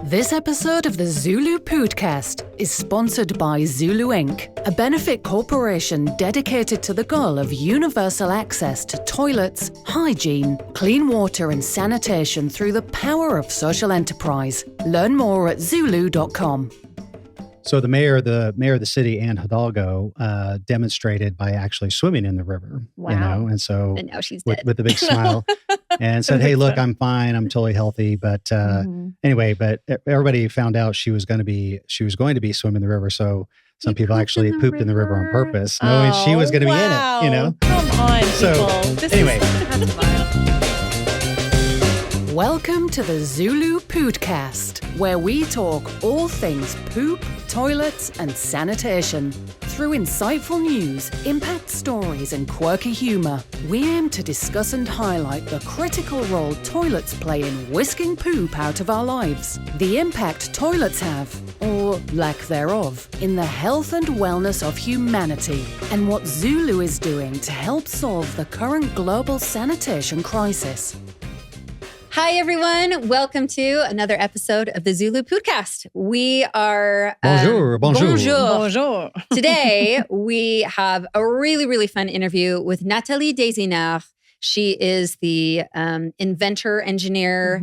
This episode of the ZuLoo Poodcast is sponsored by ZuLoo Inc., a benefit corporation dedicated to the goal of universal access to toilets, hygiene, clean water and sanitation through the power of social enterprise. Learn more at ZuLoo.com. So the mayor of the city, Anne Hidalgo, demonstrated by actually swimming in the river. Wow. You know, and so And now she's dead. with a big smile, and said, "Hey, look, I'm fine. I'm totally healthy." But anyway, but everybody found out she was going to be swimming in the river. So some people actually pooped in the river on purpose, knowing she was going to be in it. You know, come on, so people. anyway. Welcome to the ZuLoo Poodcast, where we talk all things poop, toilets, and sanitation. Through insightful news, impact stories, and quirky humor, we aim to discuss and highlight the critical role toilets play in whisking poop out of our lives, the impact toilets have, or lack thereof, in the health and wellness of humanity, and what ZuLoo is doing to help solve the current global sanitation crisis. Hi, everyone. Welcome to another episode of the ZuLoo Poodcast. We are... Bonjour. Bonjour. Today, we have a really, really fun interview with Nathalie des Isnards. She is the inventor, engineer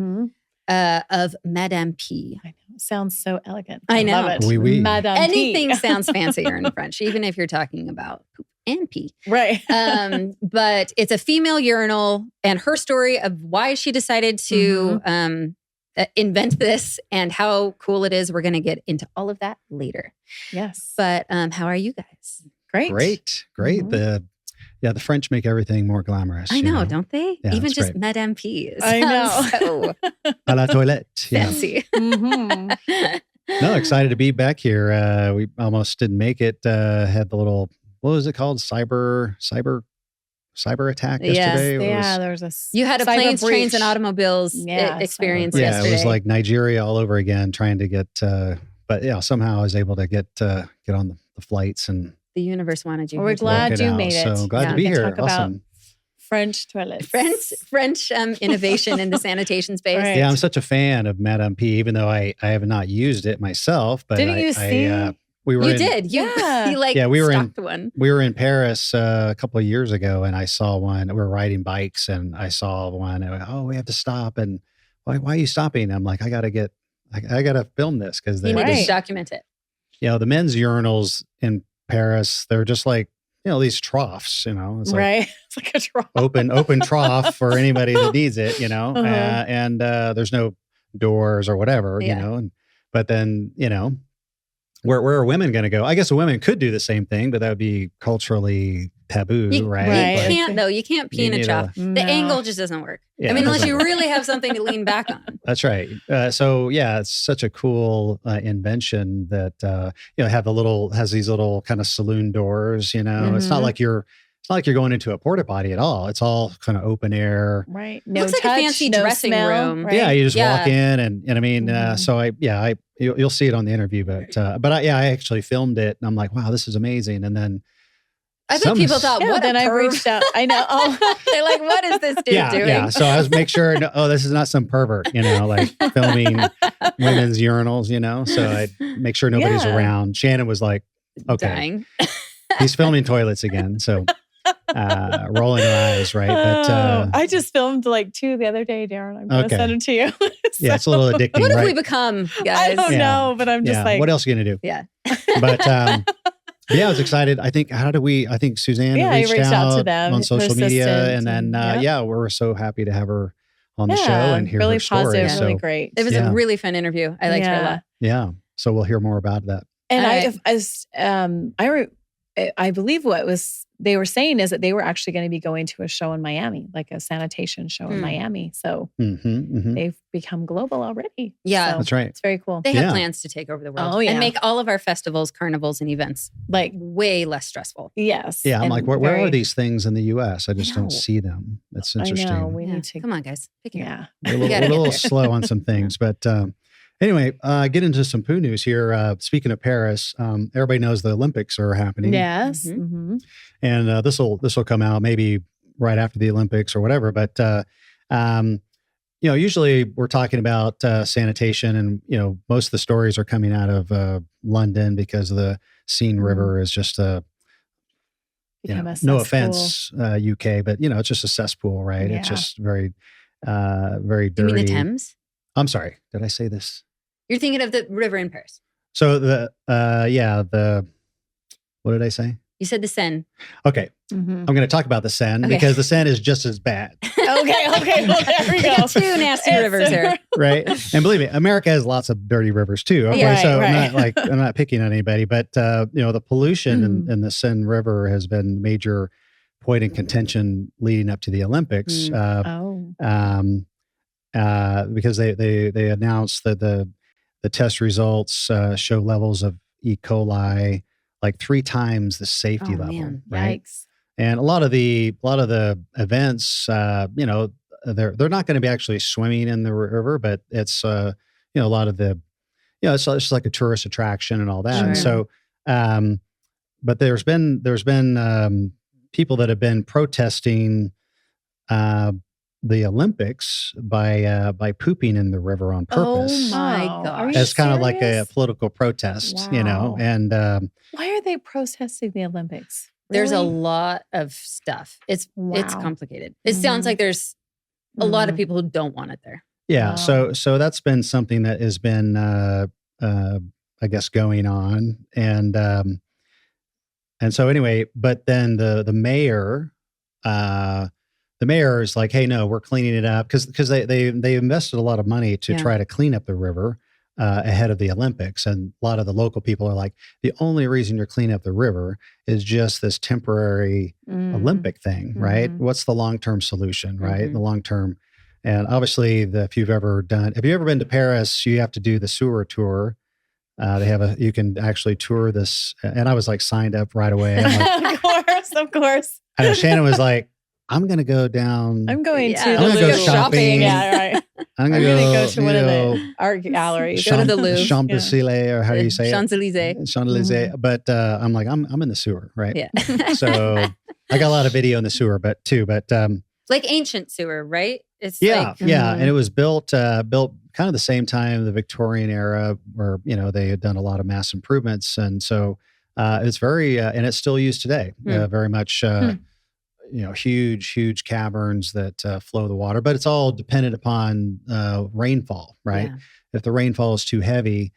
of MadamePee. I know. Sounds so elegant. I know. Love it. Oui, oui. MadamePee. Anything sounds fancier in French, even if you're talking about poop and pee. Right. But it's a female urinal, and her story of why she decided to invent this and how cool it is. We're going to get into all of that later. Yes. But how are you guys? Great. Great. The French make everything more glamorous. I know, don't they? Yeah, Even it's just great. MadamePee. I know. So À la toilette. Yeah. fancy. No, excited to be back here. We almost didn't make it. Had the little, what was it called? Cyber attack yesterday. Yeah, there was a You had a cyber planes, trains, and breach. automobiles Yeah, experience cyber breach. yesterday. It was like Nigeria all over again, trying to get. But yeah, somehow I was able to get on the flights, and the universe wanted you. Well, we're here today. glad work it you out. made it. So glad Yeah. to be We can here. talk about Awesome. French toilets. French innovation in the sanitation space. Right. Yeah, I'm such a fan of MadamePee, even though I have not used it myself. But Didn't you see? We were You in, did. Yeah. You like Yeah, we were in- stocked one. We were in Paris a couple of years ago, and I saw one. We were riding bikes, and I saw one. And I went, we have to stop. And why are you stopping? I'm like, I gotta film this because You need Right. to document it. the men's urinals in Paris, they're just like these troughs. It's like Right. It's like a draw. open trough for anybody that needs it. Uh-huh. And there's no doors or whatever. Yeah. But then where are women going to go? I guess the women could do the same thing, but that would be culturally taboo, You, right? Right. you Like, can't though. You can't pee You in a need trough. No. The angle just doesn't work. Yeah, I mean, it unless doesn't you work. really have something to lean back on. That's right. So yeah, it's such a cool invention that has these little kind of saloon doors. It's Mm-hmm. not like you're going into a porta potty at all. It's all kind of open air. Right. No Looks like a touch, fancy no dressing smell, room. Right? Yeah, you just Yeah. walk in, and I mean, Mhm. so you'll see it on the interview, but I actually filmed it, and I'm like, wow, this is amazing. And then I bet Some- people thought, Yeah, what then a I perv. reached out. I know. Oh, They're like, what is this dude doing? yeah. So I was make sure, this is not some pervert, like filming women's urinals, So I make sure nobody's Yeah. around. Shannon was like, okay, Dying. he's filming toilets again, so rolling her eyes, right? But I just filmed like 2 the other day, Darren. I'm going to Okay. send them to you. yeah, it's a little addicting, What have right? we become, I guys? don't Yeah. know, but I'm just like, what else are you gonna do? Yeah. But I was excited. I think Suzanne Yeah, I reached reached out to them, on her social media, assistant, and then and we're so happy to have her on the show yeah, and hear really her story. positive, So really great. It was Yeah. a really fun interview. I liked her a lot. yeah, so we'll hear more about that. And I believe what they were saying is that they were actually going to be going to a show in Miami, like a sanitation show in Miami. So they've become global already. Yeah. So That's right. it's very cool. They have Yeah. plans to take over the world Oh, yeah. and make all of our festivals, carnivals, and events Like, way less stressful. yes. Yeah, I'm and like, where are very- these things in the U.S.? I just know. don't see them. It's I interesting. know. We Yeah. need to. Come on, guys. Pick it up. Yeah. We're a We little, gotta we're a get little there. slow on some things, but anyway, get into some poo news here. Speaking of Paris, everybody knows the Olympics are happening. Yes. Mhm. Mhm. And this will come out maybe right after the Olympics or whatever. But usually we're talking about sanitation, and most of the stories are coming out of London because the Seine River is just a no offense, UK, but it's just a cesspool, right? Yeah. It's just very, very dirty. You mean the Thames? I'm sorry, did I say this? You're thinking of the river in Paris. So what did I say? You said the Seine. Okay. I'm going to talk about the Seine because the Seine is just as bad. Okay. Well, there we go. Two nasty rivers there. Right. And believe me, America has lots of dirty rivers too. Okay. Right, so right. I'm not picking on anybody, but the pollution in the Seine River has been a major point in contention leading up to the Olympics. Because they announced that the test results show levels of E. coli like 3 times the safety level. Man. Right. Yikes. And a lot of the events, they're not going to be actually swimming in the river, but it's a lot of the, it's just like a tourist attraction and all that. Sure. And so, but there's been people that have been protesting the Olympics by pooping in the river on purpose. Oh my Wow. gosh. Are you As kind of like a serious? political protest, Wow. and Why are they protesting the Olympics? There's a Really? lot of stuff. It's Wow. complicated. It sounds like there's a lot of people who don't want it there. yeah. Wow. So that's been something that has been, I guess, going on, and so anyway, but then the mayor. The mayor is like, hey, no, we're cleaning it up because they invested a lot of money to try to clean up the river ahead of the Olympics. And a lot of the local people are like, the only reason you're cleaning up the river is just this temporary Olympic thing, right? What's the long-term solution, right? The long-term. And obviously, if you've ever been to Paris, you have to do the sewer tour. You can actually tour this. And I was like signed up right away. I'm like, Of course. I know Shannon was like, I'm going to go down. I'm going Yeah. to I'm the gonna go Louvre. shopping. Yeah, right. I'm I'm going going to to go to one of the art galleries. Go to the Louvre. Champs-Élysées, or how do you say Champs-Élysées. it? Champs-Élysées. But I'm like, I'm in the sewer, right? Yeah. So I got a lot of video in the sewer, but Like ancient sewer, right? It's yeah, like, yeah. And it was built kind of the same time, the Victorian era, where, they had done a lot of mass improvements. And so it's very, and it's still used today, very much, huge caverns that flow the water, but it's all dependent upon rainfall, right? Yeah. If the rainfall is too heavy,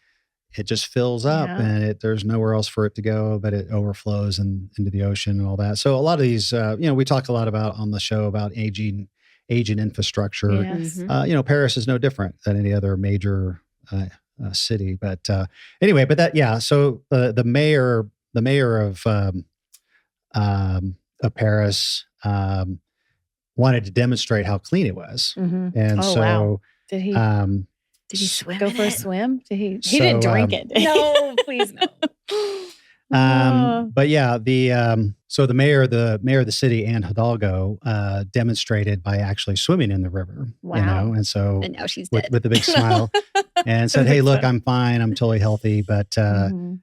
it just fills up and there's nowhere else for it to go, but it overflows into the ocean and all that. So a lot of these, we talk a lot about on the show about aging infrastructure. Yes. Paris is no different than any other major city. But anyway, so the mayor of Paris wanted to demonstrate how clean it was, and wow. Did he? Did he swim Go in for a it? swim? Did he? So, He didn't drink it. No, please no. But yeah, so the mayor of the city, Anne Hidalgo, demonstrated by actually swimming in the river. Wow. And so And now she's dead. with a big smile, and said, "Hey, look, I'm fine. I'm totally healthy." But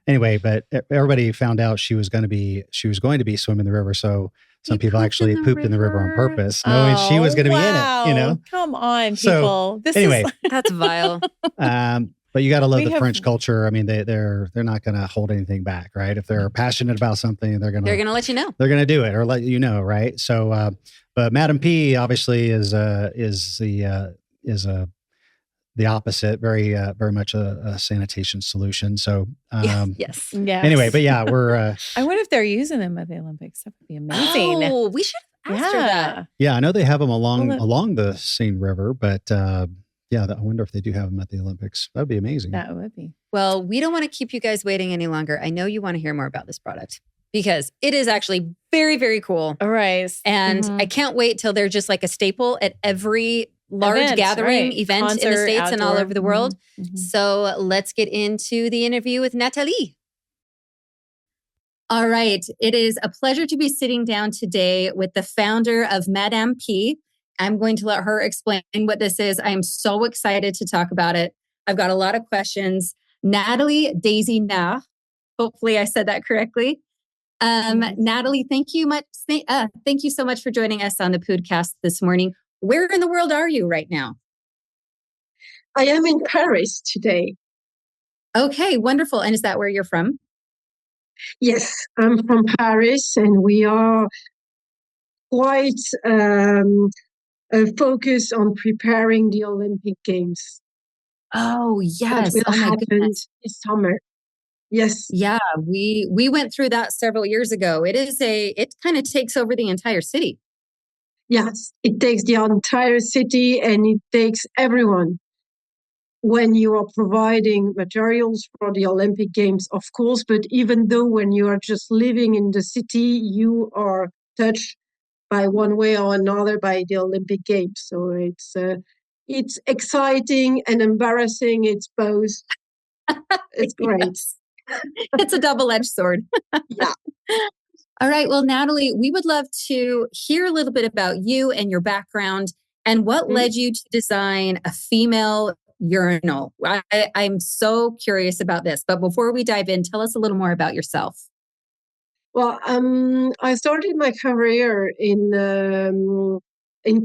anyway, but everybody found out she was going to be swimming the river. So some people actually pooped in the river on purpose, knowing she was going to be in it. Come on, So, people. anyway. That's vile. But you got to love We the have- French culture. I mean, they're not going to hold anything back, right? If they're passionate about something, they're going They're going to let you know. to do it or let you know, right? So, but MadamePee obviously is the opposite, very much a sanitation solution. So, Yes. Yeah. anyway, but yeah, we're I wonder if they're using them at the Olympics. That would be amazing. Oh, we should have asked her that. yeah, I know they have them along Well, along the Seine River, but yeah, I wonder if they do have them at the Olympics. That would be amazing. That would be. Well, we don't want to keep you guys waiting any longer. I know you want to hear more about this product because it is actually very, very cool. All right. And I can't wait till they're just like a staple at every large Event, gathering right. event in the Concert, States and all outdoor. over the world. Mhm. So let's get into the interview with Nathalie. All right. It is a pleasure to be sitting down today with the founder of MadamePee. I'm going to let her explain what this is. I am so excited to talk about it. I've got a lot of questions. Nathalie Isnards. Hopefully I said that correctly. Nathalie, thank you so much for joining us on the podcast this morning. Where in the world are you right now? I am in Paris today. Okay, wonderful. And is that where you're from? Yes, I'm from Paris, and we are quite focused on preparing the Olympic Games. Oh, That yes. will Oh, my happen goodness. this summer. Yes. Yeah, we went through that several years ago. It kind of takes over the entire city. Yes, it takes the entire city and it takes everyone. When you are providing materials for the Olympic Games, of course, but even though when you are just living in the city, you are touched by one way or another by the Olympic Games. So it's exciting and embarrassing. It's both. It's great. It's a double-edged sword. Yeah. All right. Well, Nathalie, we would love to hear a little bit about you and your background and what led you to design a female urinal. I'm so curious about this. But before we dive in, tell us a little more about yourself. Well, I started my career in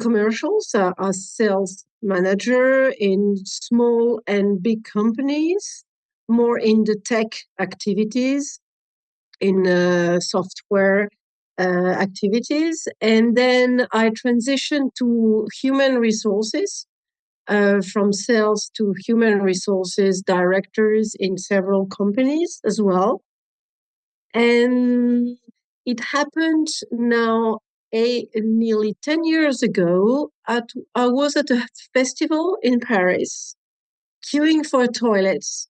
commercials as sales manager in small and big companies, more in the tech activities, in software activities. And then I transitioned to human resources, from sales to human resources directors in several companies as well. And it happened now nearly 10 years ago. I was at a festival in Paris, queuing for toilets.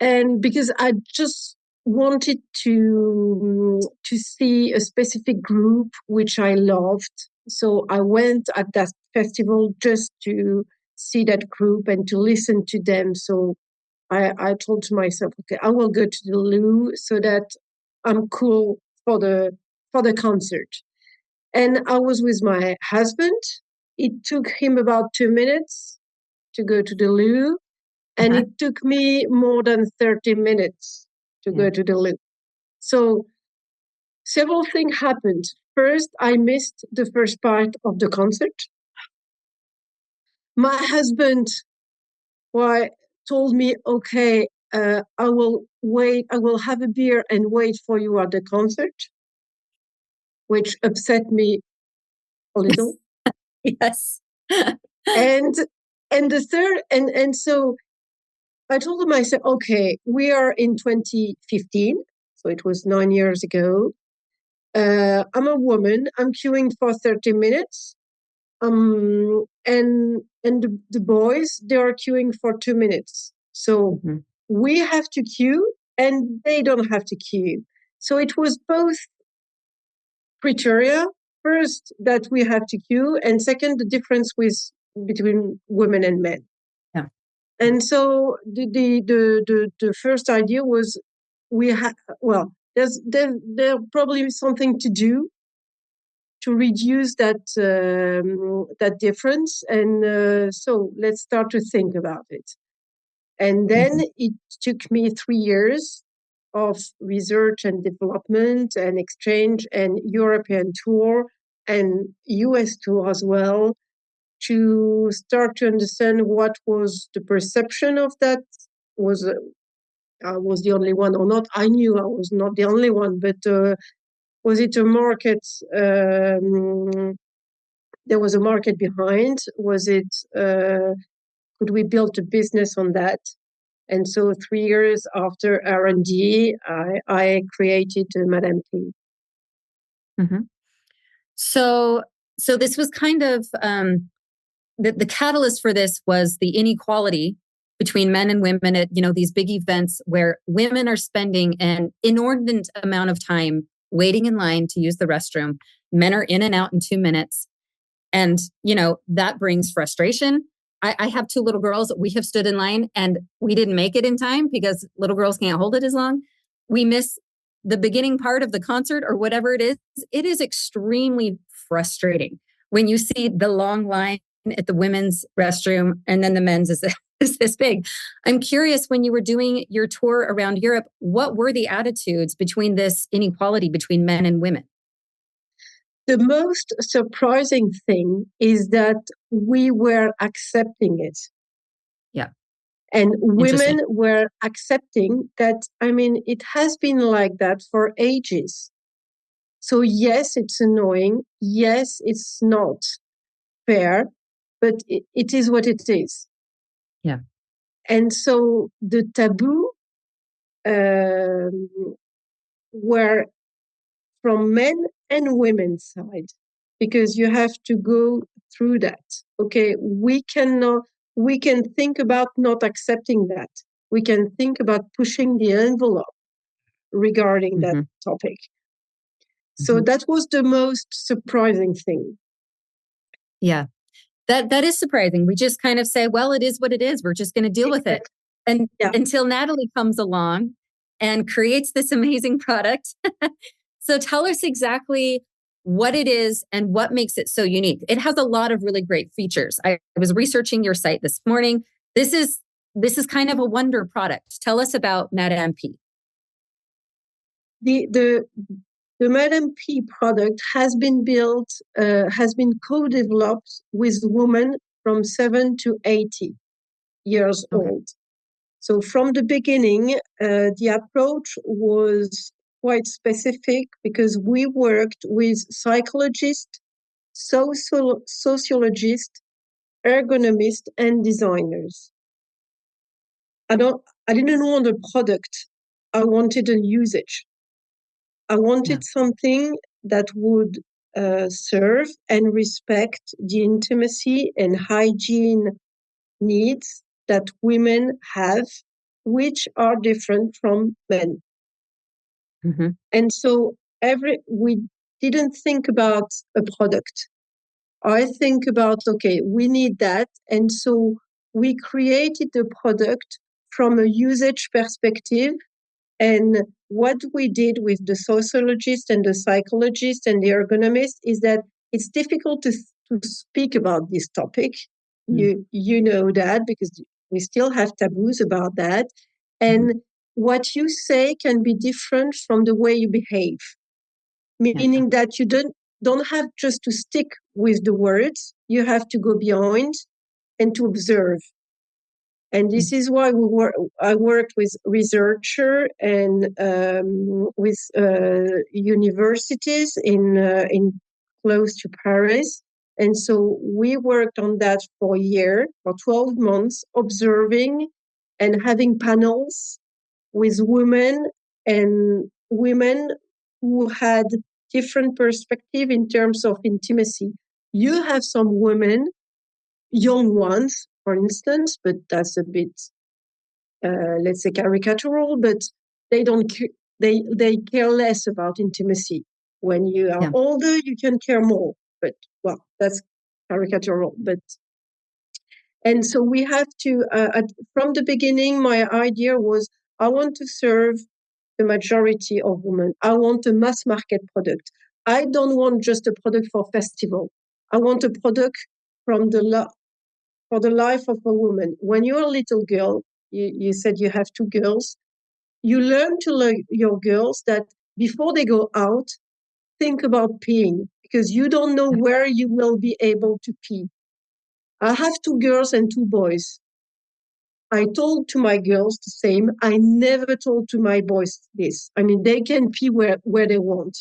And because I just wanted to see a specific group which I loved. So I went at that festival just to see that group and to listen to them. So I told to myself, okay, I will go to the loo so that I'm cool for the concert. And I was with my husband. It took him about 2 minutes to go to the loo. And it took me more than 30 minutes to go to the loo. So several things happened. First, I missed the first part of the concert. My husband told me, okay, I will wait. I will have a beer and wait for you at the concert, which upset me a little. Yes. and the third, and so I told him, I said, okay, we are in 2015, so it was 9 years ago. I'm a woman. I'm queuing for 30 minutes. And the boys, they are queuing for 2 minutes. So we have to queue and they don't have to queue. So it was both criteria. First, that we have to queue, and second, the difference between women and men. Yeah. And so the first idea was there's probably something to do to reduce that difference, and so let's start to think about it. And then it took me 3 years of research and development and exchange and European tour and US tour as well, to start to understand what was the perception of that. I was the only one or not? I knew I was not the only one, but was it a market? There was a market behind. Was it? Could we build a business on that? And so 3 years after R&D, I created MadamePee. So this was kind of the catalyst for this was the inequality between men and women at these big events where women are spending an inordinate amount of time waiting in line to use the restroom. Men are in and out in 2 minutes, and that brings frustration. I have 2 little girls. We have stood in line and we didn't make it in time because little girls can't hold it as long. We miss the beginning part of the concert or whatever it is. It is extremely frustrating when you see the long line at the women's restroom and then the men's is this big. I'm curious, when you were doing your tour around Europe, what were the attitudes between this inequality between men and women? The most surprising thing is that we were accepting it. Yeah. And women were accepting that. I mean, it has been like that for ages. So yes, it's annoying. Yes, it's not fair, but it is what it is. Yeah. And so the taboo were from men and women's side, because you have to go through that. Okay, we can think about not accepting that. We can think about pushing the envelope regarding that topic. So that was the most surprising thing. Yeah, that is surprising. We just kind of say, well, it is what it is. We're just going to deal with it. And until Nathalie comes along and creates this amazing product. So tell us exactly what it is and what makes it so unique. It has a lot of really great features. I was researching your site this morning. This is kind of a wonder product. Tell us about MadamePee. The MadamePee product has been built, has been co-developed with women from 7 to 80 years old. So from the beginning, the approach was quite specific, because we worked with psychologists, sociologists, ergonomists, and designers. I didn't want a product. I wanted a usage. I wanted something that would serve and respect the intimacy and hygiene needs that women have, which are different from men. And so we didn't think about a product. I think about, okay, we need that. And so we created the product from a usage perspective. And what we did with the sociologist and the psychologist and the ergonomist is that it's difficult to speak about this topic. You know that, because we still have taboos about that. And what you say can be different from the way you behave, meaning that you don't have just to stick with the words. You have to go beyond and to observe. And this is why I worked with researchers and with universities in close to Paris. And so we worked on that for a year, for 12 months, observing and having panels with women who had different perspective in terms of intimacy. You have some women, young ones, for instance, but that's a bit, let's say, caricatural, but they don't they care less about intimacy. When you are older, you can care more, but well, that's caricatural. And so we have to, from the beginning, my idea was, I want to serve the majority of women. I want a mass market product. I don't want just a product for festival. I want a product for the life of a woman. When you're a little girl, you said you have 2 girls, you learn to learn your girls that before they go out, think about peeing, because you don't know where you will be able to pee. I have 2 girls and 2 boys. I told to my girls the same. I never told to my boys this. I mean, they can pee where they want.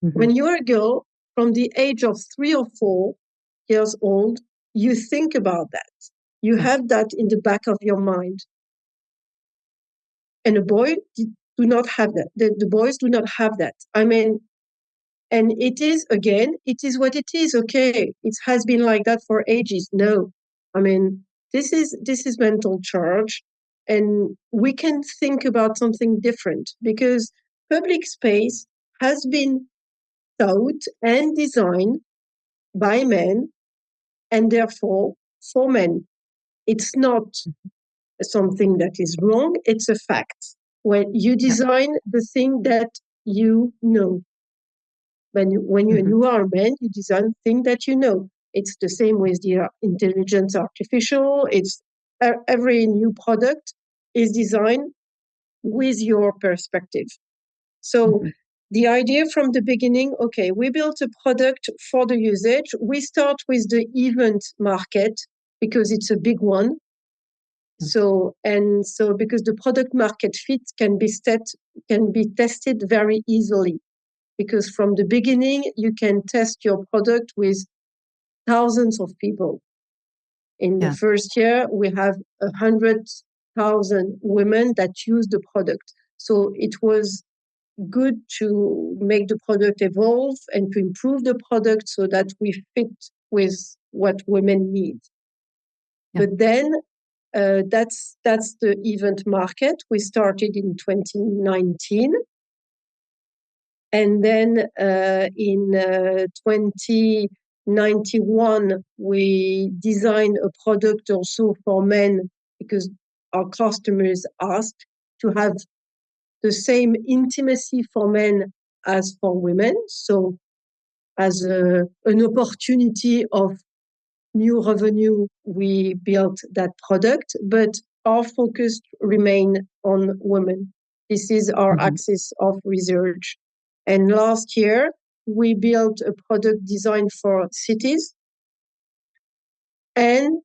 When you're a girl, from the age of 3 or 4 years old, you think about that. You have that in the back of your mind. And a boy do not have that. The boys do not have that. I mean, and it is what it is. Okay, it has been like that for ages. No, I mean, this is mental charge, and we can think about something different, because public space has been thought and designed by men, and therefore for men. It's not something that is wrong. It's a fact. When you design the thing that you know. When you are a man, you design things that you know. It's the same with the intelligence artificial. It's every new product is designed with your perspective. So the idea from the beginning, okay, we built a product for the usage. We start with the event market because it's a big one. So because the product market fit can be tested very easily, because from the beginning you can test your product with thousands of people. In the first year, we have 100,000 women that use the product. So it was good to make the product evolve and to improve the product so that we fit with what women need. But then that's the event market. We started in 2019. And then in 2091, we designed a product also for men because our customers asked to have the same intimacy for men as for women. So as an opportunity of new revenue, we built that product, but our focus remained on women. This is our axis of research. And last year, we built a product designed for cities. And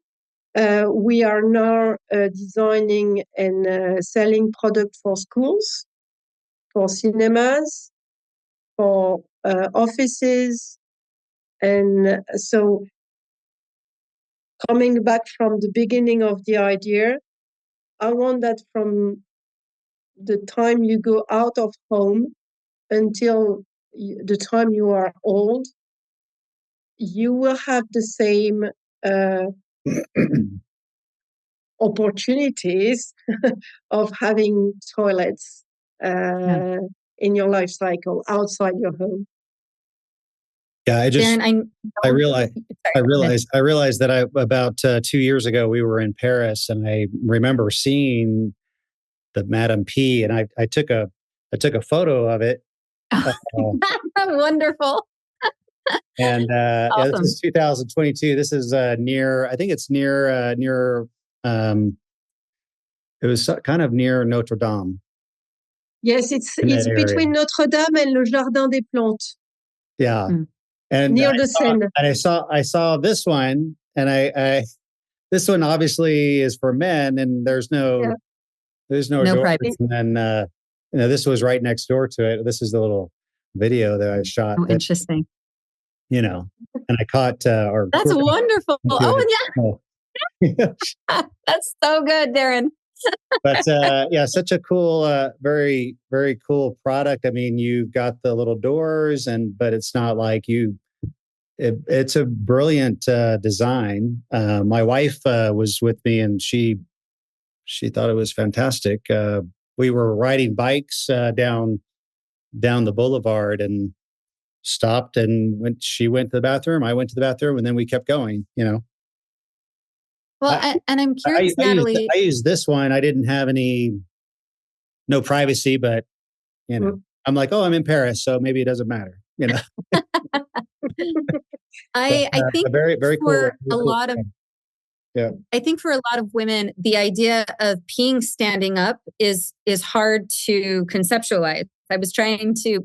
we are now designing and selling product for schools, for cinemas, for offices. And so coming back from the beginning of the idea, I want that from the time you go out of home until the time you are old, you will have the same opportunities of having toilets in your life cycle outside your home. Yeah, Darren, I realized that about 2 years ago we were in Paris, and I remember seeing the MadamePee, and I took a photo of it. Wonderful. And awesome. This is 2022. This is near. I think it's near. It was kind of near Notre Dame. Yes, it's between Notre Dame and le Jardin des Plantes. Yeah. And near the Seine. And I saw this one, and I this one obviously is for men, and there's no privacy. And then this was right next door to it. This is the little video that I shot. Oh, interesting. And I caught. That's wonderful. Oh yeah, that's so good, Darren. But such a cool, very, very cool product. I mean, you've got the little doors, but it's not like it's a brilliant design. My wife was with me, and she thought it was fantastic. We were riding bikes down the boulevard and stopped, and she went to the bathroom, I went to the bathroom, and then we kept going. Well, and I'm curious, Nathalie. I used this one. I didn't have no privacy, but I'm like, oh, I'm in Paris, so maybe it doesn't matter. I think very, very for cool. a lot of I think for a lot of women, the idea of peeing standing up is hard to conceptualize. I was trying to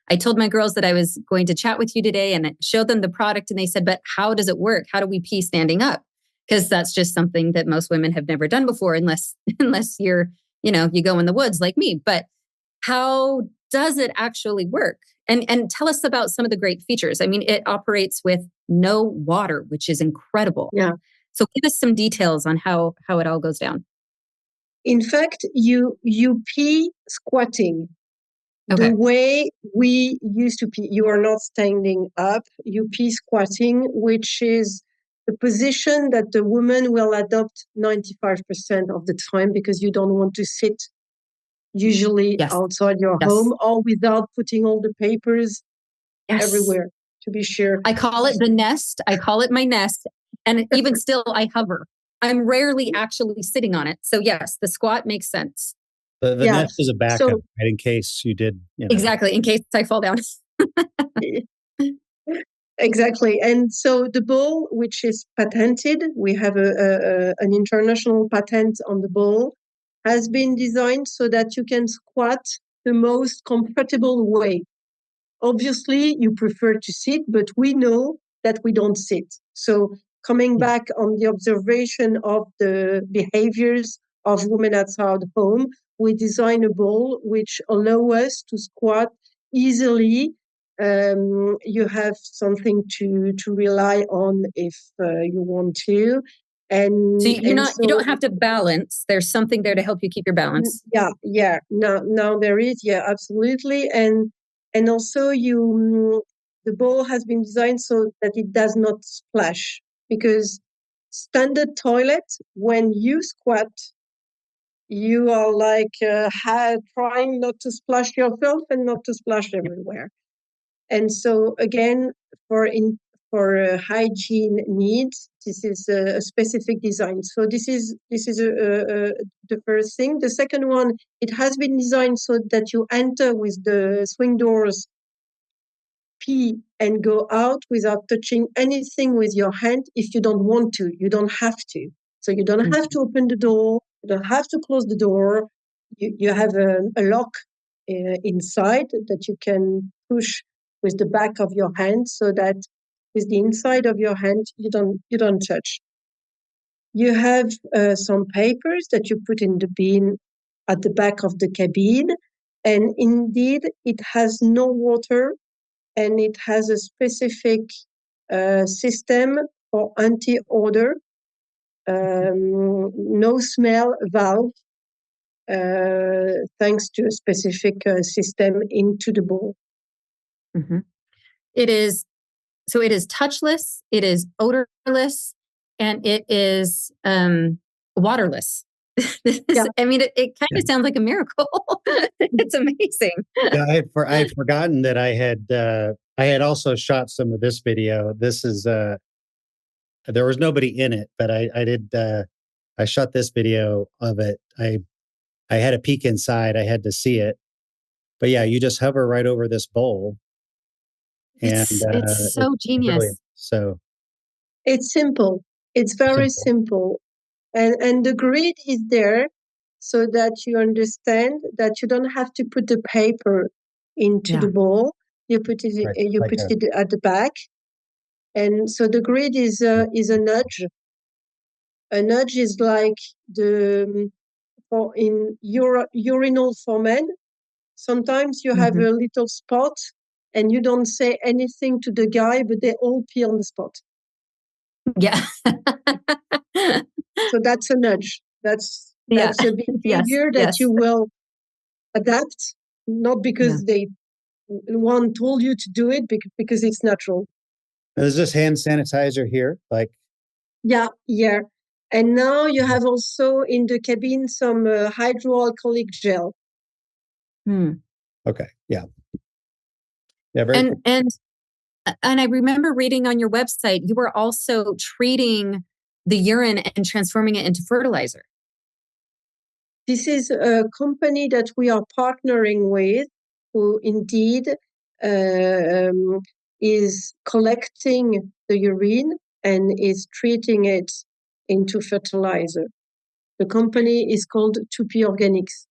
I told my girls that I was going to chat with you today and showed them the product, and they said, "But how does it work? How do we pee standing up?" Because that's just something that most women have never done before, unless you're, you go in the woods like me. But how does it actually work? And tell us about some of the great features. I mean, it operates with no water, which is incredible. Yeah. So give us some details on how it all goes down. In fact, you pee squatting. Okay. The way we used to pee, you are not standing up, you pee squatting, which is the position that the woman will adopt 95% of the time because you don't want to sit usually outside your home or without putting all the papers everywhere, to be sure. I call it the nest. I call it my nest. And even still, I hover. I'm rarely actually sitting on it. So yes, the squat makes sense. The nest is a backup, right, in case you did. Exactly, in case I fall down. Exactly. And so the bowl, which is patented, we have an international patent on the bowl, has been designed so that you can squat the most comfortable way. Obviously, you prefer to sit, but we know that we don't sit. So coming back on the observation of the behaviors of women outside home, we design a bowl which allow us to squat easily. You have something to rely on if you want to. And so you don't have to balance. There's something there to help you keep your balance. Yeah. Now there is, absolutely. And also the bowl has been designed so that it does not splash, because standard toilet, when you squat, you are like trying not to splash yourself and not to splash everywhere. And so again, for hygiene needs, this is a specific design. So this is the first thing. The second one, it has been designed so that you enter with the swing doors, pee, and go out without touching anything with your hand. If you don't want to, you don't have to. So you don't have to open the door. You don't have to close the door. You have a lock inside that you can push with the back of your hand, so that with the inside of your hand, you don't touch. You have some papers that you put in the bin at the back of the cabin, and indeed it has no water, and it has a specific system for anti-odor, no smell valve, thanks to a specific system into the bowl. Mm-hmm. It is touchless, it is odorless, and it is waterless. I mean, it kind of sounds like a miracle. It's amazing. Yeah, I had forgotten that I had also shot some of this video. This is there was nobody in it, but I shot this video of it. I had a peek inside. I had to see it. But yeah, you just hover right over this bowl. And it's so genius. Brilliant. So it's simple. It's very simple. And the grid is there so that you understand that you don't have to put the paper into the bowl. You put it at the back. And so the grid is a nudge. A nudge is like in urinal for men. Sometimes you have a little spot and you don't say anything to the guy, but they all pee on the spot. Yeah. So that's a nudge. That's a behavior that you will adapt, not because one told you to do it, because it's natural. Is this hand sanitizer here? Yeah. And now you have also in the cabin some hydroalcoholic gel. Okay. Yeah. Yeah. Very cool. And I remember reading on your website, you were also treating the urine and transforming it into fertilizer. This is a company that we are partnering with, who indeed is collecting the urine and is treating it into fertilizer. The company is called 2P Organics.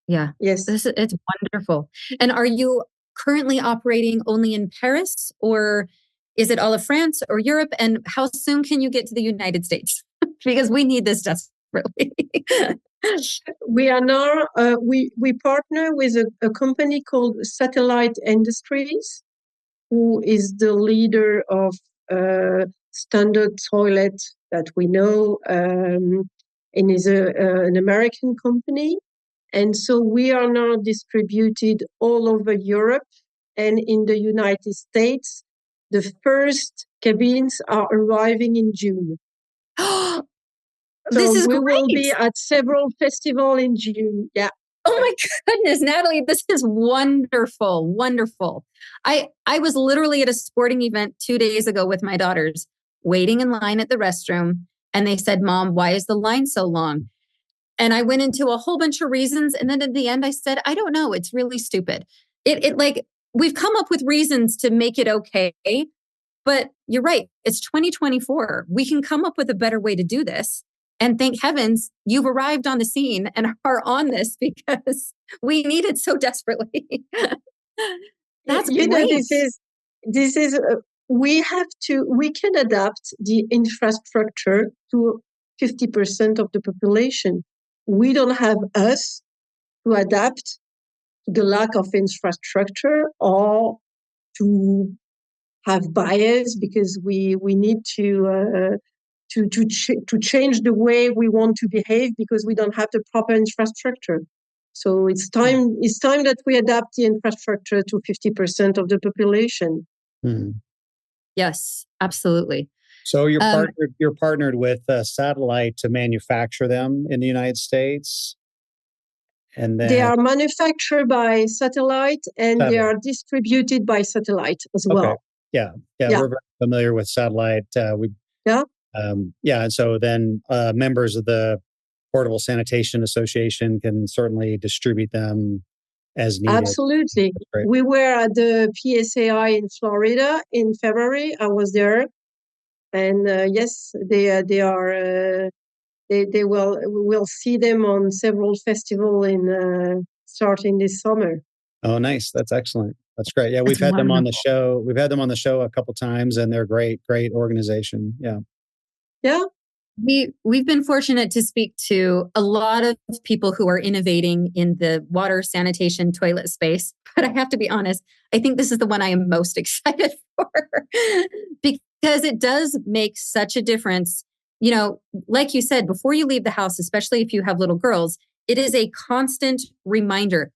Yeah. Yes. It's wonderful. And are you currently operating only in Paris, or is it all of France or Europe? And how soon can you get to the United States? Because we need this desperately. We are now, we partner with a company called Satellite Industries, who is the leader of standard toilet that we know, and is an American company. And so we are now distributed all over Europe and in the United States. The first cabins are arriving in June. This is we great. will be at several festivals in June. Yeah. Oh my goodness, Nathalie, this is wonderful. Wonderful. I was literally at a sporting event 2 days ago with my daughters, waiting in line at the restroom. And they said, "Mom, why is the line so long?" And I went into a whole bunch of reasons. And then at the end, I said, "I don't know. It's really stupid." It like, we've come up with reasons to make it okay. But you're right. It's 2024. We can come up with a better way to do this. And thank heavens you've arrived on the scene and are on this, because we need it so desperately. That's great. This is we can adapt the infrastructure to 50% of the population. We don't have us to adapt to the lack of infrastructure or to have bias because we need to change the way we want to behave because we don't have the proper infrastructure. So it's time that we adapt the infrastructure to 50% of the population. Hmm. Yes, absolutely. So you're partnered with Satellite to manufacture them in the United States, and then they are manufactured by Satellite and they are distributed by Satellite as well. Yeah, we're very familiar with Satellite. And so then members of the Portable Sanitation Association can certainly distribute them as needed. Absolutely. We were at the PSAI in Florida in February. I was there. And yes, they are. We'll see them on several festivals starting this summer. Oh, nice! That's excellent. That's great. Yeah, we've had them on the show. We've had them on the show a couple times, and they're great organization. Yeah. Yeah. We've been fortunate to speak to a lot of people who are innovating in the water, sanitation, toilet space. But I have to be honest, I think this is the one I am most excited for because it does make such a difference. You know, like you said, before you leave the house, especially if you have little girls, it is a constant reminder.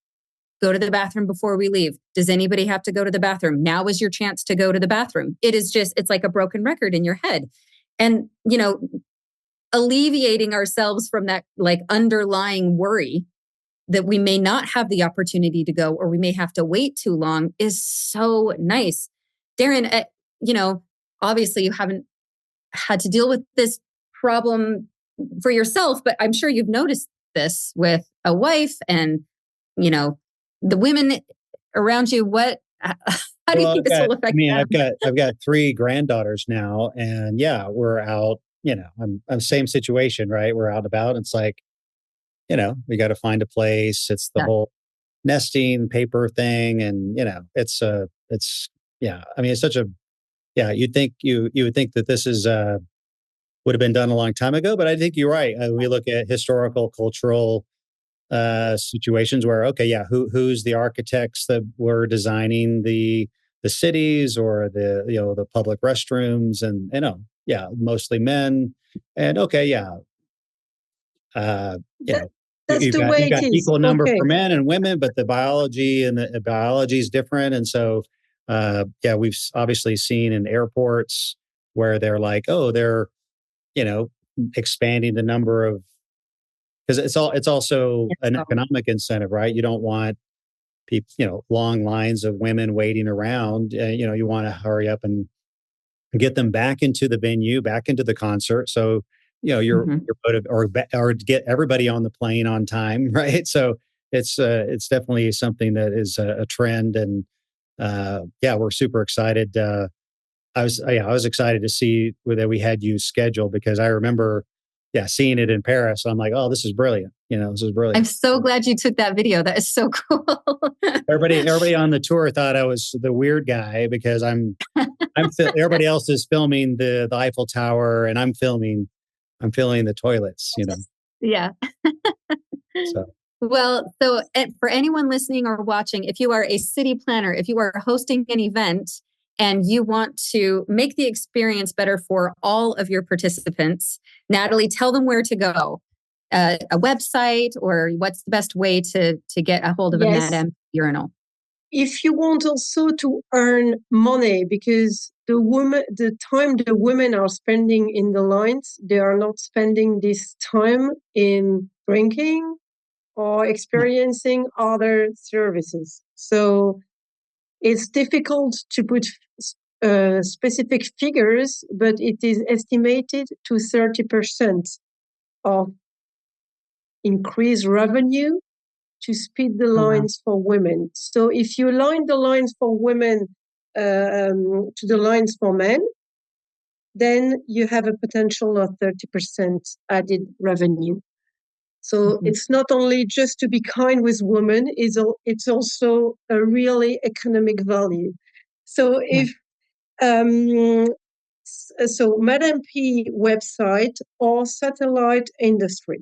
Go to the bathroom before we leave. Does anybody have to go to the bathroom? Now is your chance to go to the bathroom. It's like a broken record in your head. And, you know, alleviating ourselves from that like underlying worry that we may not have the opportunity to go or we may have to wait too long is so nice. Darren, you know, obviously you haven't had to deal with this problem for yourself, but I'm sure you've noticed this with a wife and, you know, the women around you. How do you think this will affect them? I've got 3 granddaughters now, and yeah, we're out. You know, I'm same situation, right? We're out about. It's like, you know, we got to find a place. It's the whole nesting paper thing, and you know, it's I mean, it's such a You'd think you would think that this is would have been done a long time ago, but I think you're right. We look at historical, cultural situations where who's the architects that were designing the cities or the public restrooms, and mostly men, and that's the way you've got it is. Equal number for men and women, but the biology is different, and so we've obviously seen in airports where they're like, they're expanding the number of. Because it's also an economic incentive, right? You don't want people, long lines of women waiting around. You want to hurry up and get them back into the venue, back into the concert. So, you're motive or get everybody on the plane on time, right? So it's definitely something that is a trend, and we're super excited. I was excited to see that we had you scheduled because I remember. Seeing it in Paris, I'm like, oh, this is brilliant. This is brilliant. I'm so glad you took that video. That is so cool. Everybody on the tour thought I was the weird guy because everybody else is filming the Eiffel Tower and I'm filming the toilets, Yeah. So. Well, so for anyone listening or watching, if you are a city planner, if you are hosting an event and you want to make the experience better for all of your participants, Nathalie, tell them where to go. A website, or what's the best way to get a hold of a Madame urinal? If you want also to earn money, because the time the women are spending in the lines, they are not spending this time in drinking or experiencing other services. So it's difficult to put specific figures, but it is estimated to 30% of increased revenue to speed the lines for women. So if you line the lines for women to the lines for men, then you have a potential of 30% added revenue. So it's not only just to be kind with women, it's also a really economic value. So So MadamePee website or satellite industry.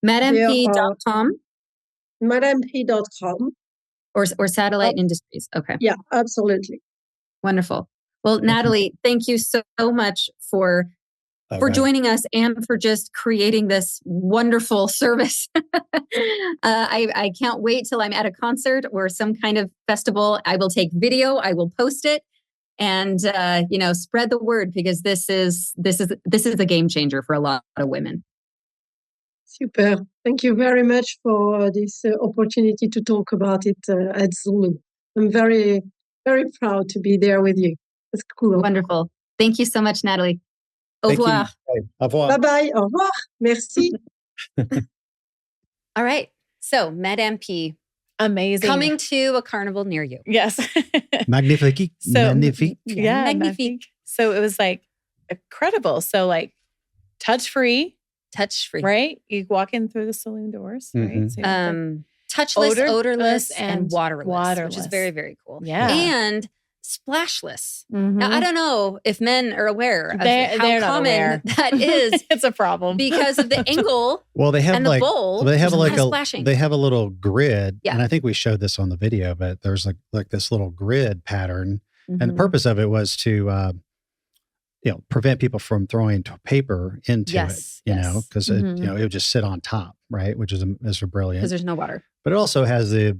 MadamePee.com? MadamePee.com. Or satellite industries. Okay. Yeah, absolutely. Wonderful. Well, Nathalie, thank you so much for joining us and for just creating this wonderful service. I can't wait till I'm at a concert or some kind of festival. I will take video, I will post it, and spread the word, because this is a game changer for a lot of women. Super. Thank you very much for this opportunity to talk about it at ZuLoo. I'm very, very proud to be there with you. It's cool. Wonderful. Thank you so much, Nathalie. Au revoir. Au revoir. Bye-bye. Au revoir. Merci. All right. So, MadamePee. Amazing. Coming to a carnival near you. Yes. Magnifique. Magnifique. Yeah, magnifique. So it was like incredible. So like touch-free. Touch-free. Right? You walk in through the saloon doors, right? So touchless, odorless, and waterless, which is very, very cool. Yeah. And splashless. Now, I don't know if men are aware of how common that is. It's a problem because of the angle. Well, they have and the bowl. They have splashing. They have a little grid, yeah. And I think we showed this on the video. But there's like this little grid pattern, and the purpose of it was to prevent people from throwing paper into it. You know, because it would just sit on top, right? Which is brilliant because there's no water. But it also has the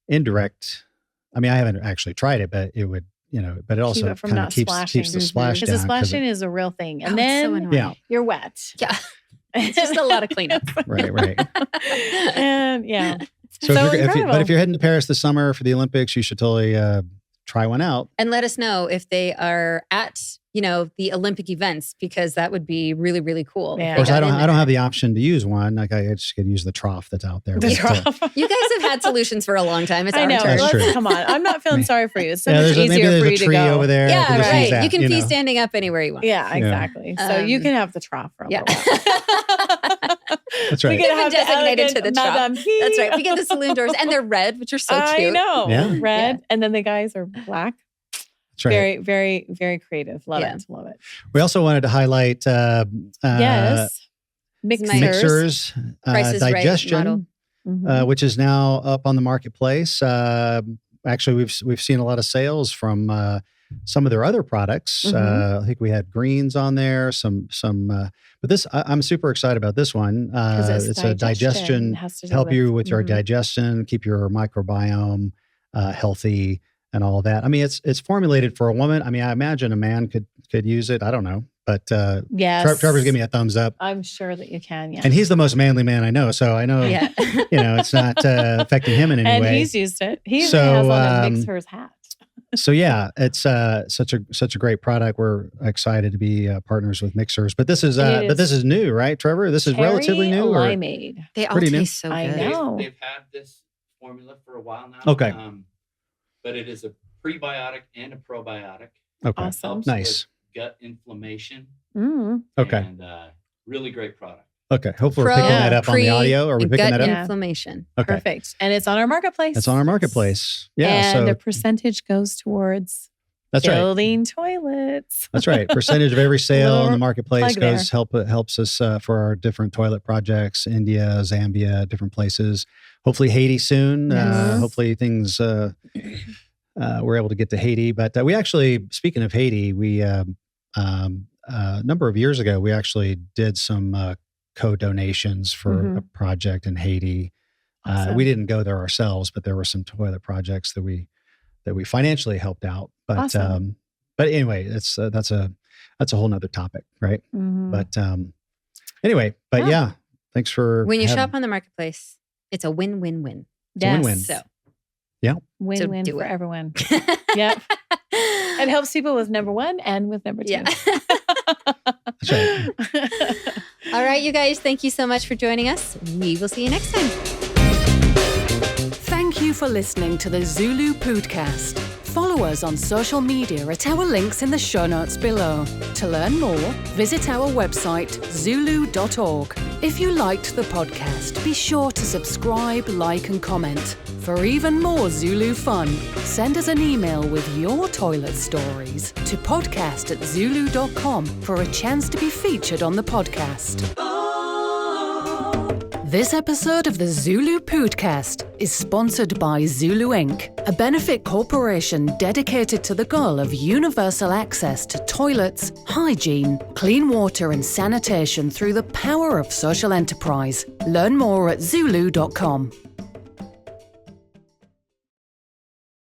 indirect. I mean, I haven't actually tried it, but it would, but it also kind of keeps the splash down. Because the splashing is a real thing. And then you're wet. Yeah. It's just a lot of cleanup. Right. And yeah. So if you're heading to Paris this summer for the Olympics, you should totally try one out. And let us know if they are at, the Olympic events, because that would be really, really cool. Yeah. Of course, I don't have the option to use one. Like I just could use the trough that's out there. The trough. You guys have had solutions for a long time. It's our turn. That's true. Come on. I'm not feeling sorry for you. It's so much easier maybe there's for you a tree to go over there. Yeah, right. You can be standing up anywhere you want. Yeah, exactly. So you can have the trough for a little while. That's right. We get designated to the trough. That's right. We get the saloon doors, and they're red, which are so cute. I know. Yeah. Red, and then the guys are black. That's right. Very, very, very creative. Love it. We also wanted to highlight mixers, digestion, which is now up on the marketplace. Actually, we've seen a lot of sales from some of their other products. I think we had greens on there. But this I'm super excited about this one. It's a digestion, help you with your digestion, keep your microbiome healthy. And all of that. I mean, it's formulated for a woman. I mean, I imagine a man could use it. I don't know, but Trevor's giving me a thumbs up. I'm sure that you can. Yeah, and he's the most manly man I know, so I know it's not affecting him in any way. And he's used it. He has on a mixer's hat. So yeah, it's such a great product. We're excited to be partners with Mixers. But this is new, right, Trevor? This is relatively new. Limeade. They all taste so good. I know. They've had this formula for a while now. Okay. But it is a prebiotic and a probiotic. Okay. Awesome. Nice. Gut inflammation. Okay. And really great product. Okay. Hopefully we're picking that up on the audio. Are we picking that up? Gut inflammation. Okay. Perfect. And it's on our marketplace. It's on our marketplace. Yeah. And the percentage goes towards building toilets. That's right. Percentage of every sale in the marketplace helps us for our different toilet projects, India, Zambia, different places. Hopefully Haiti soon. Hopefully things, we're able to get to Haiti. But we actually, speaking of Haiti, we, a number of years ago, we actually did some co-donations for a project in Haiti. Awesome. We didn't go there ourselves, but there were some toilet projects that we financially helped out. But awesome. But anyway, that's a whole nother topic, right? But anyway, yeah, thanks for when you shop on the marketplace. It's a win-win-win. It's a win-win. So, yeah. Win-win for everyone. Yep. It helps people with number one and with number two. Yeah. That's right. All right, you guys, thank you so much for joining us. We will see you next time. Thank you for listening to the ZuLoo Poodcast. Follow us on social media at our links in the show notes below. To learn more, visit our website, zuloo.org. If you liked the podcast, be sure to subscribe, like, and comment. For even more ZuLoo fun, send us an email with your toilet stories to podcast@zuloo.com for a chance to be featured on the podcast. This episode of the ZuLoo Poodcast is sponsored by ZuLoo Inc., a benefit corporation dedicated to the goal of universal access to toilets, hygiene, clean water and sanitation through the power of social enterprise. Learn more at zuloo.com.